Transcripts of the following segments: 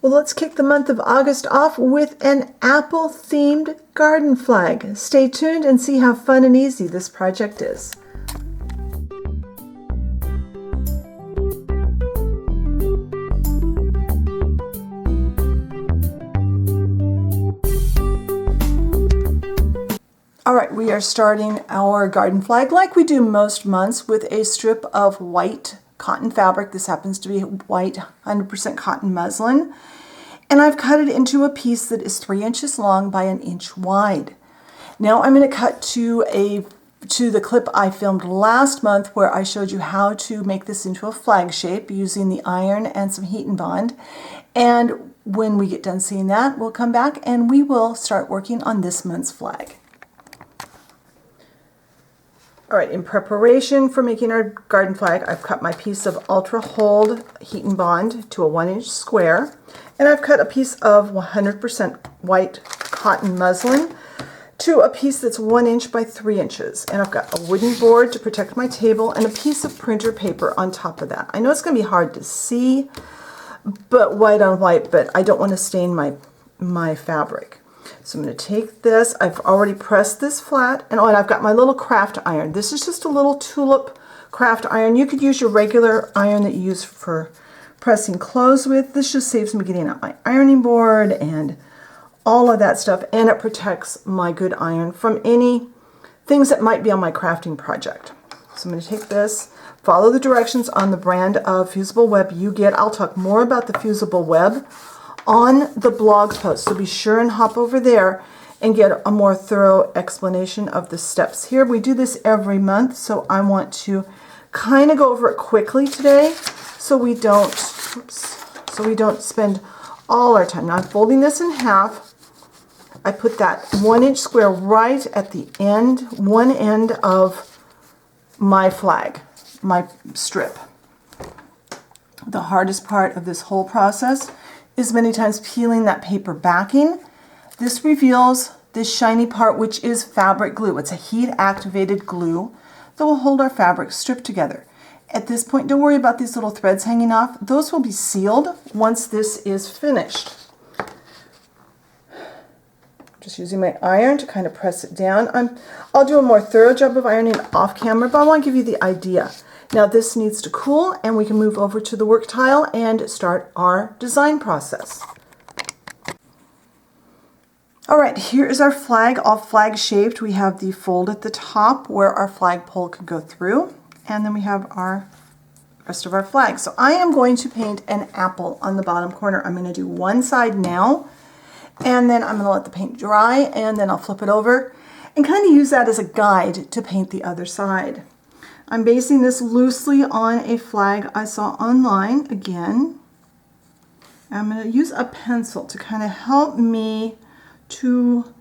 Well, let's kick the month of August off with an apple-themed garden flag. Stay tuned and see how fun and easy this project is. All right, we are starting our garden flag like we do most months with a strip of white cotton fabric. This happens to be white 100% cotton muslin. And I've cut it into a piece that is 3 inches long by 1 inch wide. Now I'm going to cut to the clip I filmed last month where I showed you how to make this into a flag shape using the iron and some heat and bond. And when we get done seeing that, we'll come back and we will start working on this month's flag. All right, in preparation for making our garden flag, I've cut my piece of Ultra Hold Heat and Bond to a 1 inch square, and I've cut a piece of 100% white cotton muslin to a piece that's 1 inch by 3 inches. And I've got a wooden board to protect my table and a piece of printer paper on top of that. I know it's going to be hard to see, but white on white, but I don't want to stain my fabric. So I'm going to take this, I've already pressed this flat, and I've got my little craft iron. This is just a little tulip craft iron. You could use your regular iron that you use for pressing clothes with. This just saves me getting out my ironing board and all of that stuff, and it protects my good iron from any things that might be on my crafting project. So I'm going to take this, follow the directions on the brand of fusible web you get. I'll talk more about the fusible web on the blog post, so be sure and hop over there and get a more thorough explanation of the steps here. We do this every month, so I want to kind of go over it quickly today so we don't spend all our time. Now I'm folding this in half. I put that 1 inch square right at the end, one end of my flag, my strip. The hardest part of this whole process is many times peeling that paper backing. This reveals this shiny part, which is fabric glue. It's a heat-activated glue that will hold our fabric strip together. At this point, don't worry about these little threads hanging off. Those will be sealed once this is finished. Just using my iron to kind of press it down. I'll do a more thorough job of ironing off camera, but I want to give you the idea. Now this needs to cool and we can move over to the work tile and start our design process. All right, here is our flag, all flag shaped. We have the fold at the top where our flagpole could go through, and then we have our rest of our flag. So I am going to paint an apple on the bottom corner. I'm going to do one side now, and then I'm going to let the paint dry, and then I'll flip it over and kind of use that as a guide to paint the other side. I'm basing this loosely on a flag I saw online again. I'm going to use a pencil to kind of help me to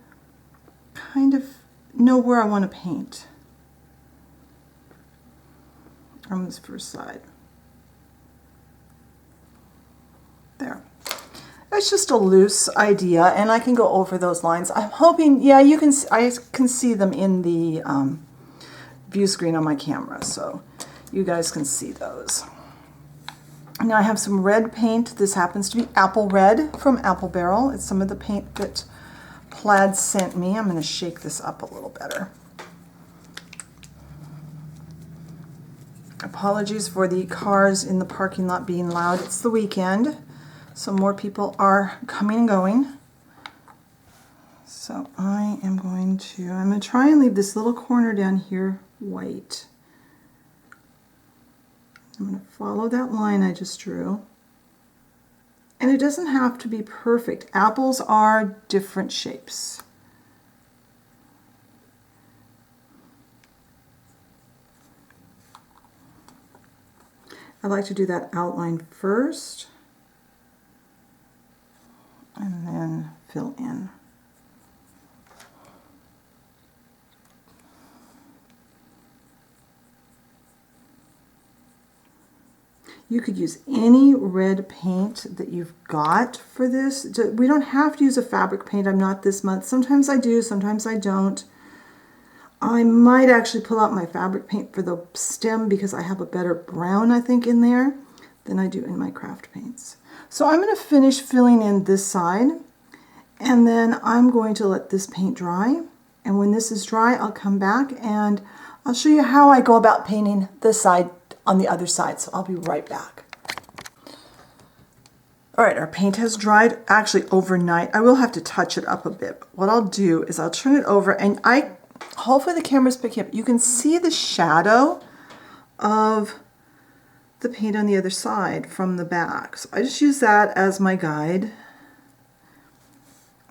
kind of know where I want to paint on this first side. There. It's just a loose idea, and I can go over those lines. I'm hoping, yeah, I can see them in the view screen on my camera, so you guys can see those. Now I have some red paint. This happens to be apple red from Apple Barrel. It's some of the paint that Plaid sent me. I'm going to shake this up a little better. Apologies for the cars in the parking lot being loud. It's the weekend, so more people are coming and going. So I'm going to try and leave this little corner down here white. I'm going to follow that line I just drew. And it doesn't have to be perfect. Apples are different shapes. I like to do that outline first and then fill in. You could use any red paint that you've got for this. We don't have to use a fabric paint. I'm not this month. Sometimes I do, sometimes I don't. I might actually pull out my fabric paint for the stem because I have a better brown, I think, in there than I do in my craft paints. So I'm going to finish filling in this side, and then I'm going to let this paint dry. And when this is dry, I'll come back and I'll show you how I go about painting this side on the other side. So I'll be right back. All right, our paint has dried actually overnight. I will have to touch it up a bit. What I'll do is I'll turn it over, and hopefully the camera's picking up. You can see the shadow of the paint on the other side from the back. So I just use that as my guide.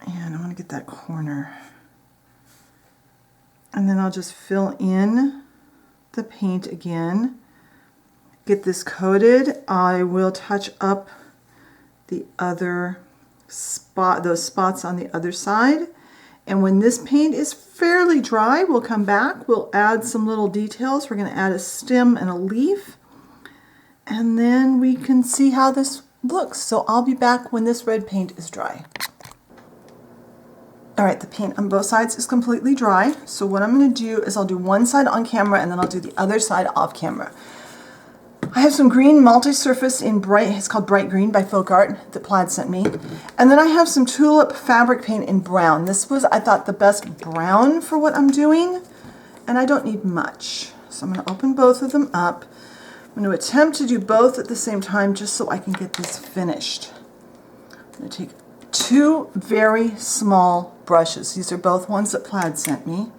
And I want to get that corner. And then I'll just fill in the paint again. Get this coated. I will touch up the other spot, those spots on the other side. And when this paint is fairly dry, we'll come back. We'll add some little details. We're going to add a stem and a leaf. And then we can see how this looks. So I'll be back when this red paint is dry. All right, the paint on both sides is completely dry. So what I'm going to do is I'll do one side on camera and then I'll do the other side off camera. I have some green multi-surface in bright, it's called Bright Green by Folk Art that Plaid sent me. And then I have some tulip fabric paint in brown. This was, I thought, the best brown for what I'm doing. And I don't need much. So I'm going to open both of them up. I'm going to attempt to do both at the same time just so I can get this finished. I'm going to take two very small brushes. These are both ones that Plaid sent me.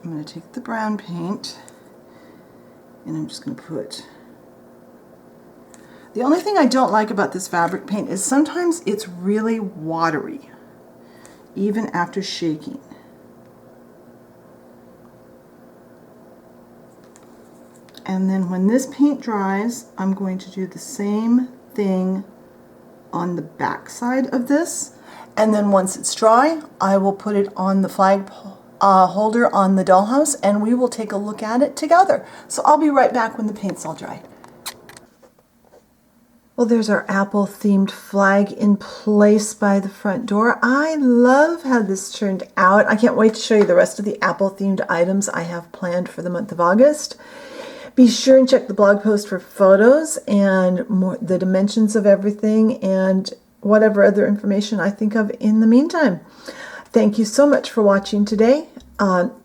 I'm going to take the brown paint and I'm just going to put... The only thing I don't like about this fabric paint is sometimes it's really watery, even after shaking. And then when this paint dries, I'm going to do the same thing on the back side of this. And then once it's dry, I will put it on the flag holder on the dollhouse and we will take a look at it together. So I'll be right back when the paint's all dry. Well, there's our apple themed flag in place by the front door. I love how this turned out. I can't wait to show you the rest of the apple themed items I have planned for the month of August. Be sure and check the blog post for photos and the dimensions of everything and whatever other information I think of in the meantime. Thank you so much for watching today.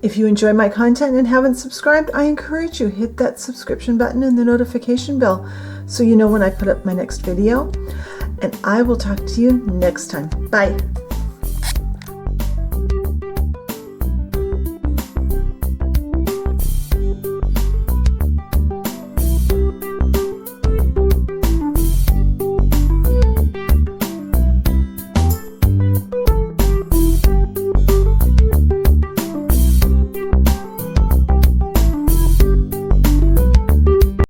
If you enjoy my content and haven't subscribed, I encourage you, hit that subscription button and the notification bell so you know when I put up my next video. And I will talk to you next time. Bye.